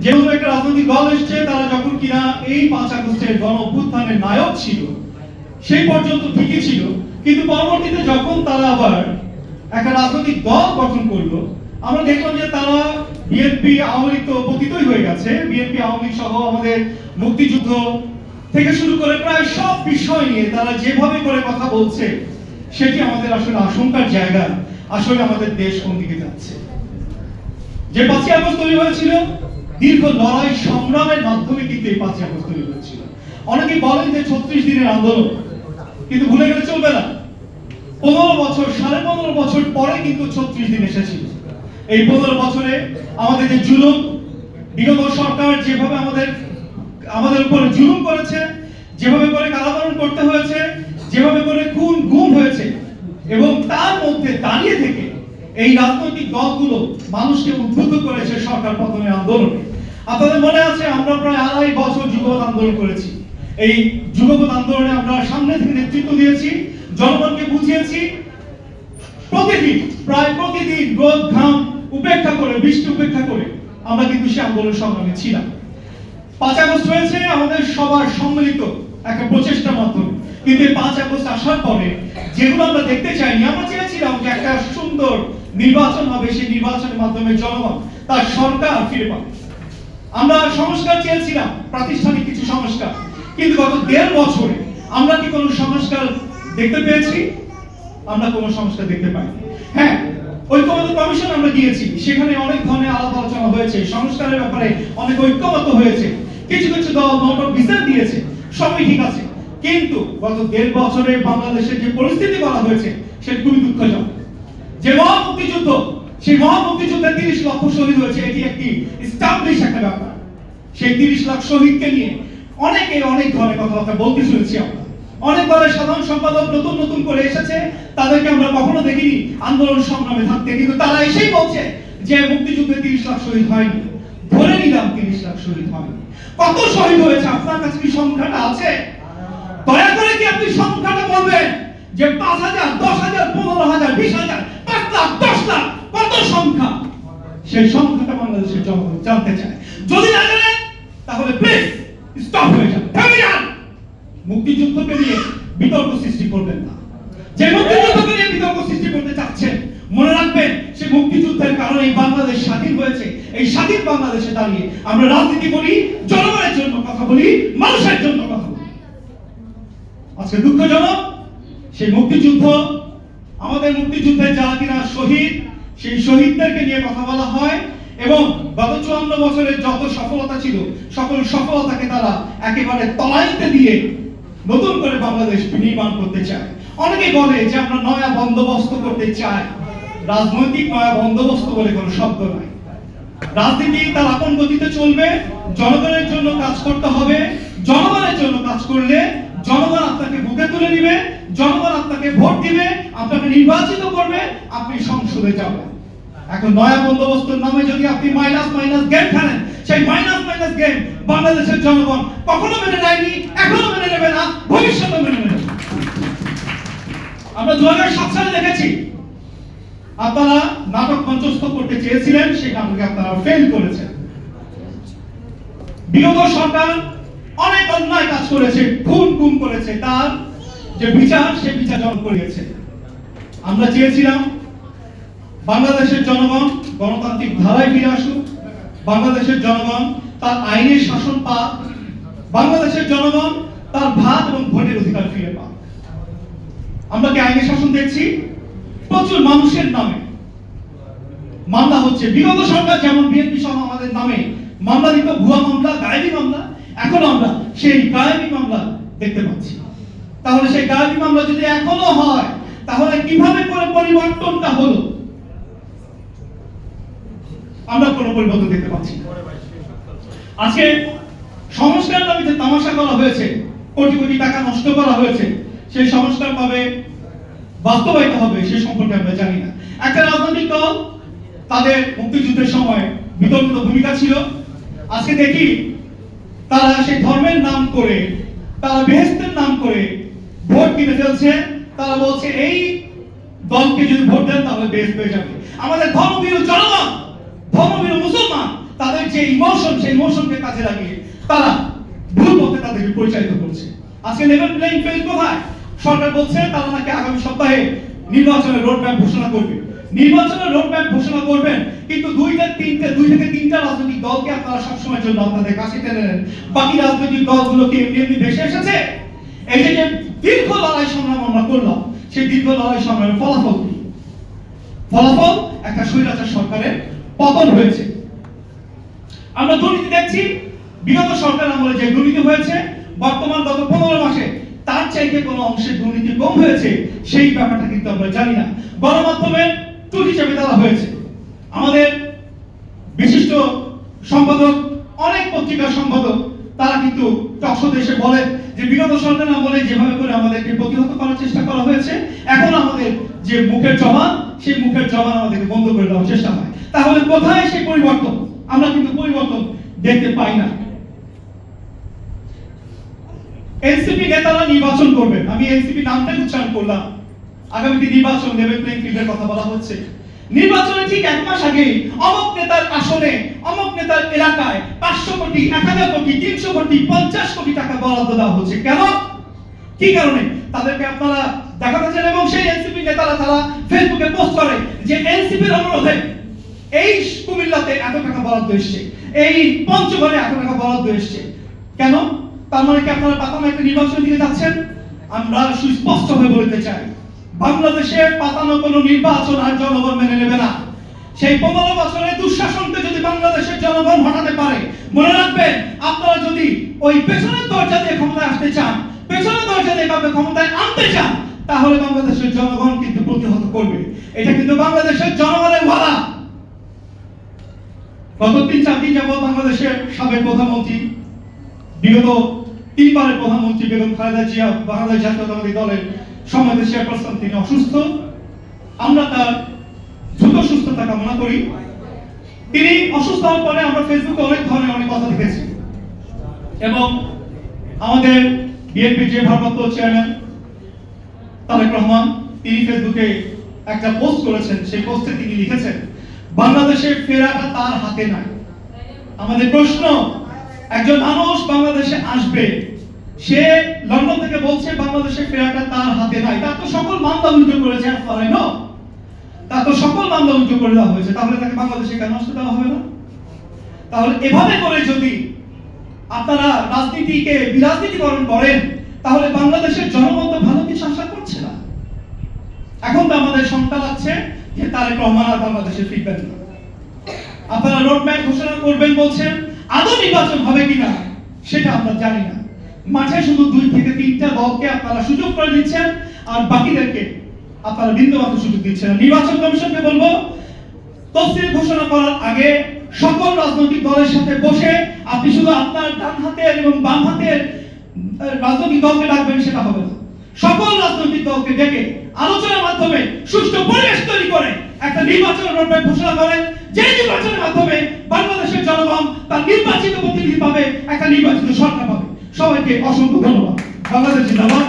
যেহেতু একটা রাজনৈতিক দল এসছে, তারা যখন কিনা এই 5 আগস্টের গণ অভ্যুত্থানের নায়ক ছিল সেই পর্যন্ত ঠিকই ছিল, কিন্তু পরবর্তীতে যখন তারা আবার একটা রাজনৈতিক দল গঠন করলো, আমরা দেখলাম যে তারা বিএনপি আওয়ামী লীগ তো পতিতই হয়ে গেছে, বিএনপি আওয়ামী লীগ সহ আমাদের মুক্তিযুদ্ধ থেকে শুরু করে প্রায় সব বিষয় নিয়ে তারা যেভাবে করে কথা বলছে, সেটি আমাদের আসলে আশঙ্কার জায়গা। আসলে আমাদের দেশ কোন দিকে যাচ্ছে? যে 5ই আগস্ট তৈরি হয়েছিল দীর্ঘ লড়াই সংগ্রামের মাধ্যমে, কিন্তু এই 5ই আগস্ট তৈরি হয়েছিল। অনেকে বলেন যে 36 দিনের আন্দোলন, কিন্তু ভুলে গেলে চলবে না। 15 বছর, 15.5 বছর পরে কিন্তু 36 দিন এসেছিল। এই 15 বছরে আমাদের যে জুলুম, বিগত সরকার যেভাবে আমাদের উপরে জুলুম করেছে, যেভাবে করে কারাবরণ করতে হয়েছে, যেভাবে করে খুন গুম হয়েছে, এবং তার মধ্যে দাঁড়িয়ে থেকে এই রাজনৈতিক দলগুলো মানুষকে উদ্বুদ্ধ করেছে সরকার পতনের আন্দোলনে। আপনাদের মনে আছে আমরা প্রায় 2.5 বছর যুগপৎ আন্দোলন করেছি। এই যুগপৎ আন্দোলনে আমরা সামনে থেকে নেতৃত্ব দিয়েছি, জনগণকে বুঝিয়েছি। প্রায় প্রতিদিন রোদ ঘাম উপেক্ষা করে, বৃষ্টি উপেক্ষা করে আমরা কিন্তু সেই আন্দোলন সংগ্রামে ছিলাম। 5 আগস্ট হয়েছে আমাদের সবার সম্মিলিত একটা প্রচেষ্টার মাধ্যমে, কিন্তু এই 5 আগস্ট আসার পরে যেগুলো আমরা দেখতে চাইনি, আমরা চেয়েছিলাম যে একটা সুন্দর নির্বাচন হবে, সেই নির্বাচনের মাধ্যমে জনগণ তার সরকার ফিরে পাবে। আমরা সংস্কার চেয়েছিলাম, প্রাতিষ্ঠানিক কিছু সংস্কার, কিন্তু গত 1.5 বছরে আমরা কি কোনো সংস্কার দেখতে পেয়েছি? আমরা কোনো সংস্কার দেখতে পাইনি। হ্যাঁ, ঐক্যমত্য কমিশন আমরা দিয়েছি, সেখানে অনেক ধরনের আলাপ আলোচনা হয়েছে, সংস্কারের ব্যাপারে অনেক ঐক্যমত্য হয়েছে, কিছু কিছু দল নোট অফ ডিসেন্ট দিয়েছে, সবই ঠিক আছে। কিন্তু গত 1.5 বছরে বাংলাদেশের যে পরিস্থিতি করা হয়েছে সেটা খুবই দুঃখজনক। যে মহা মুক্তিযুদ্ধ, সেই মহা মুক্তিযুদ্ধে 30 লক্ষ শহীদ হয়েছে, এটি একটি এস্টাবলিশ একটা ব্যাপার। সেই 30 লাখ শহীদকে নিয়ে অনেকে অনেক ধরনের কথাবার্তা বলতে শুনেছি আমরা। অনেক দলের সাধারণ সম্পাদক নতুন নতুন করে এসেছে, তাদেরকে আমরা কখনো দেখিনি আন্দোলন সংগ্রামে থাকতে, কিন্তু তারা এসেই বলছে যে মুক্তিযুদ্ধে 30 লাখ শহীদ হয়নি। ধরে নিলাম 30 লাখ শহীদ হয়নি, কত শহীদ হয়েছে আপনার কাছে কি সংখ্যাটা আছে? দয়া করে কি আপনি সংখ্যাটা বলবেন যে 5,000, 10,000, 15,000, 20,000, 5 লাখ, 10 লাখ, কত সংখ্যা? সেই সংখ্যাটা বাংলাদেশের জনগণ জানতে চায়। যদি না জানেন তাহলে প্লিজ স্টপ হয়ে যান, থেমে যান। মুক্তিযুদ্ধকে নিয়ে বিতর্ক সৃষ্টি করবেন না। যে মুক্তিযুদ্ধকে নিয়ে বিতর্ক সৃষ্টি করতে চাচ্ছেন, মনে রাখবেন সেই মুক্তিযুদ্ধের কারণে এই বাংলাদেশ স্বাধীন হয়েছে। এই স্বাধীন বাংলাদেশে দাঁড়িয়ে আমরা রাজনীতি করি, জনগণের জন্য কথা বলি, মানুষের জন্য কথা বলি। আজকে দুঃখজনক, সেই মুক্তিযুদ্ধ, আমাদের মুক্তিযুদ্ধে যারা কিনা শহীদ, সেই শহীদদেরকে নিয়ে কথা বলা হয়, এবং গত 54 বছরের যত সফলতা ছিল সকল সফলতাকে তারা একেবারে তলাইতে দিয়ে নতুন করে বাংলাদেশ নির্মাণ করতে চায়। অনেকে বলে যে আমরা নয়া বন্দোবস্ত করতে চাই। রাজনৈতিক নয়া বন্দোবস্ত বলে কোনো শব্দ নাই। রাজনীতি তার আপন গতিতে চলবে, জনগণের জন্য কাজ করতে হবে। জনগণের জন্য কাজ করলে জনগণ আপনাকে বুকে তুলে নিবে, জনগণ আপনাকে ভোট দিবে, আপনাকে নির্বাচিত করবে, আপনি সংসদে যাবেন। এখন নয়া বন্দোবস্তের নামে যদি আপনি মাইনাস গেম খেলেন, সেই মাইনাস গেম বাংলাদেশের জনগণ কখনো মেনে নেয়নি, এখনো মেনে নেবে না, ভবিষ্যতে মেনে নেবে। আমরা 2007 সালে দেখেছি আপনারা নাটক মঞ্চস্থ করতে চেয়েছিলেন, সেটা আমাকে আপনারা ফেল করেছেন। বিগত সরকার অনেক অন্যায় কাজ করেছে, খুন গুম করেছে, তার যে বিচার, সে বিচার জনগণ করিয়েছে। আমরা চেয়েছিলাম বাংলাদেশের জনগণ গণতান্ত্রিক ধারায় ফিরে আসুক, বাংলাদেশের জনগণ তার আইনের শাসন পাক, বাংলাদেশের জনগণ তার ভাত এবং ভোটের অধিকার ফিরে পাক। আমরা কি আইনের শাসন দেখছি? প্রচুর মানুষের নামে মামলা হচ্ছে। বিগত সরকার যেমন বিএনপি সহ আমাদের নামে মামলা দিত, ভুয়া মামলা, গায়েবী মামলা, এখন আমরা সেই গায়েবী মামলা দেখতে পাচ্ছি। তাহলে সেই গায়েবী মামলা যদি এখনো হয়, তাহলে কিভাবে করে পরিবর্তনটা হলো? আমরা কোনো পরিবর্তন দেখতে পাচ্ছি না। আজকে সংস্কার দাবিতে তামাশা করা হয়েছে, কোটি কোটি টাকা নষ্ট করা হয়েছে, সেই সংস্কার পাবে বাস্তবায়িত হবে সে সম্পর্কে আমরা জানি না। একটা রাজনৈতিক দল, তাদের মুক্তিযুদ্ধের সময় বিতর্কিত ভূমিকা ছিল, আজকে দেখি তারা সেই ধর্মের নাম করে, তারা বেহেশতের নাম করে ভোট কিনে ফেলছে। তারা বলছে এই দলকে যদি ভোট দেন তাহলে বেহেশত পেয়ে যাবে। আমাদের ধর্মপ্রিয় জনগণ, ধর্মপ্রিয় মুসলমান তাদের যে ইমোশন, সেই ইমোশনকে কাজে লাগিয়ে তারা ভুল পথে তাদেরকে পরিচালিত করছে। আজকে লেভেল প্লেইং ফিল্ড কোথায়? সরকার বলছে তারা নাকি আগামী সপ্তাহে নির্বাচনের রোডম্যাপ ঘোষণা করবে। নির্বাচনের রোডম্যাপ ঘোষণা করবেন, কিন্তু দুই থেকে তিনটা রাজনৈতিক দলকে আপনারা সবসময়ের জন্য আপনাদের কাছে টেনে নেন। বাকি রাজনৈতিক দলগুলো কি এমনি এমনি ভেসে এসেছে? এই যে দীর্ঘ লড়াই সংগ্রাম আমরা করলাম, সেই দীর্ঘ লড়াই সংগ্রামের ফলাফল কি? ফলাফল একটা স্বৈরাচার সরকারের পতন হয়েছে। আমরা দুর্নীতি দেখছি, বিগত সরকার আমলে যে দুর্নীতি হয়েছে, বর্তমান গত 15 মাসে তার চাইতে কোনো অংশে দুর্নীতি কম হয়েছে সেই ব্যাপারটা কিন্তু আমরা জানি না। গণমাধ্যমের টুল হিসেবে তারা হয়েছে। আমাদের বিশিষ্ট সম্পাদক, অনেক পত্রিকার সম্পাদক, তারা কিন্তু টকশোতে এসে বলে যে বিগত সরকার আমলে যেভাবে করে আমাদেরকে প্রতিহত করার চেষ্টা করা হয়েছে, এখন আমাদের যে মুখের জবান, সেই মুখের জবান আমাদেরকে বন্ধ করে দেওয়ার চেষ্টা হয়। তাহলে কোথায় সেই পরিবর্তন? আমরা কিন্তু পরিবর্তন দেখতে পাই না। এনসিপি নেতারা নির্বাচন করবেন, আমি এনসিপি নামটাই উচ্চারণ করলাম। আগামীতে নির্বাচন, লেভেল প্লেইং ফিল্ডের কথা বলা হচ্ছে। নির্বাচনের ঠিক 1 মাস আগে অমুক নেতার আসনে, অমুক নেতার এলাকায় 500 কোটি, 1000 কোটি, 300 কোটি, 50 কোটি টাকা বরাদ্দ দেওয়া হচ্ছে। কেন? কি কারণে? তাদেরকে আপনারা দেখাতে চান, এবং সেই এনসিপি নেতারা তারা ফেসবুকে পোস্ট করে যে এনসিপির অনুরোধে এই কুমিল্লাতে এত টাকা বরাদ্দ এসেছে, এই পঞ্চগড়ে এত টাকা বরাদ্দ এসেছে। কেন? তার মানে কি আপনারা পাতানো একটা নির্বাচন দিতে যাচ্ছেন? আমরা সুস্পষ্ট হয়ে বলতে চাই, বাংলাদেশে পাতানো কোনো নির্বাচন আর জনগণ মেনে নেবে না। সেই 15 বছরের দুঃশাসনকে যদি বাংলাদেশের জনগণ হটাতে পারে, মনে রাখবেন, আপনারা যদি ওই পেছনের দরজা দিয়ে ক্ষমতায় আসতে চান, পেছনের দরজা দিয়ে কাউকে ক্ষমতায় আনতে চান, তাহলে বাংলাদেশের জনগণ কিন্তু প্রতিহত করবে। এটা কিন্তু বাংলাদেশের জনগণের ওয়াদা। গত 3-4 দিন যাবত বাংলাদেশের সাবেক প্রধানমন্ত্রী, বিগত 3 বারের প্রধানমন্ত্রী বেগম খালেদা জিয়া, বাংলাদেশ জাতীয়তাবাদী দলের সম্মানিত চেয়ারপারসন, তিনি অসুস্থ। আমরা তার দ্রুত সুস্থতা কামনা করি। তিনি অসুস্থ হওয়ার পরে আমরা ফেসবুকে অনেক ধরনের অনেক কথা দেখেছি, এবং আমাদের বিএনপির যে ভারপ্রাপ্ত চেয়ারম্যান তারেক রহমান, তিনি ফেসবুকে একটা পোস্ট করেছেন। সেই পোস্টে তিনি লিখেছেন, বাংলাদেশের ফেরাটা তার হাতে নাই। আমাদের প্রশ্ন, একজন মানুষ বাংলাদেশে আসবে, সে লন্ডন থেকে বলছে বাংলাদেশের ফেরাটা তার হাতে নাই। তার তো সকল মামলা রুজু করেছে, তার তো সকল মামলা রুজু করে দেওয়া হয়েছে, তাহলে তাকে বাংলাদেশে কেন আসতে দেওয়া হবে না? তাহলে এভাবে করে যদি আপনারা রাজনীতিকে বিরাজনীতিকরণ করেন, তাহলে বাংলাদেশের জনগণ তো ভালো কিছু আশা করছে না। এখন তো আমাদের শঙ্কা লাগছে যে তারেক রহমান আর বাংলাদেশে ফিরবেন না। আপনারা রোডম্যাপ ঘোষণা করবেন বলছেন, আদৌ নির্বাচন হবে কিনা সেটা আমরা জানি না। মাঠে শুধু 2 থেকে 3টা দলকে আপনারা সুযোগ করে দিচ্ছেন, আর বাকিদেরকে আপনারা বিন্দুমাত্র সুযোগ দিচ্ছেন না। নির্বাচন কমিশনকে বলবো, তফসিল ঘোষণা করার আগে সকল রাজনৈতিক দলের সাথে বসে আপনি শুধু আপনার ডান হাতের এবং বাম হাতের রাজনৈতিক দলকে ডাকবেন, সেটা হবে না। সকল রাজনৈতিক দলকে ডেকে আলোচনার মাধ্যমে সুষ্ঠু পরিবেশ তৈরি করে একটা নির্বাচনের রোডম্যাপ ঘোষণা করেন, যে নির্বাচনের মাধ্যমে বাংলাদেশের জনগণ তার নির্বাচিত প্রতিনিধি পাবে, একটা নির্বাচিত সরকার পাবে। সবাইকে অসংখ্য ধন্যবাদ। বাংলাদেশ জিন্দাবাদ।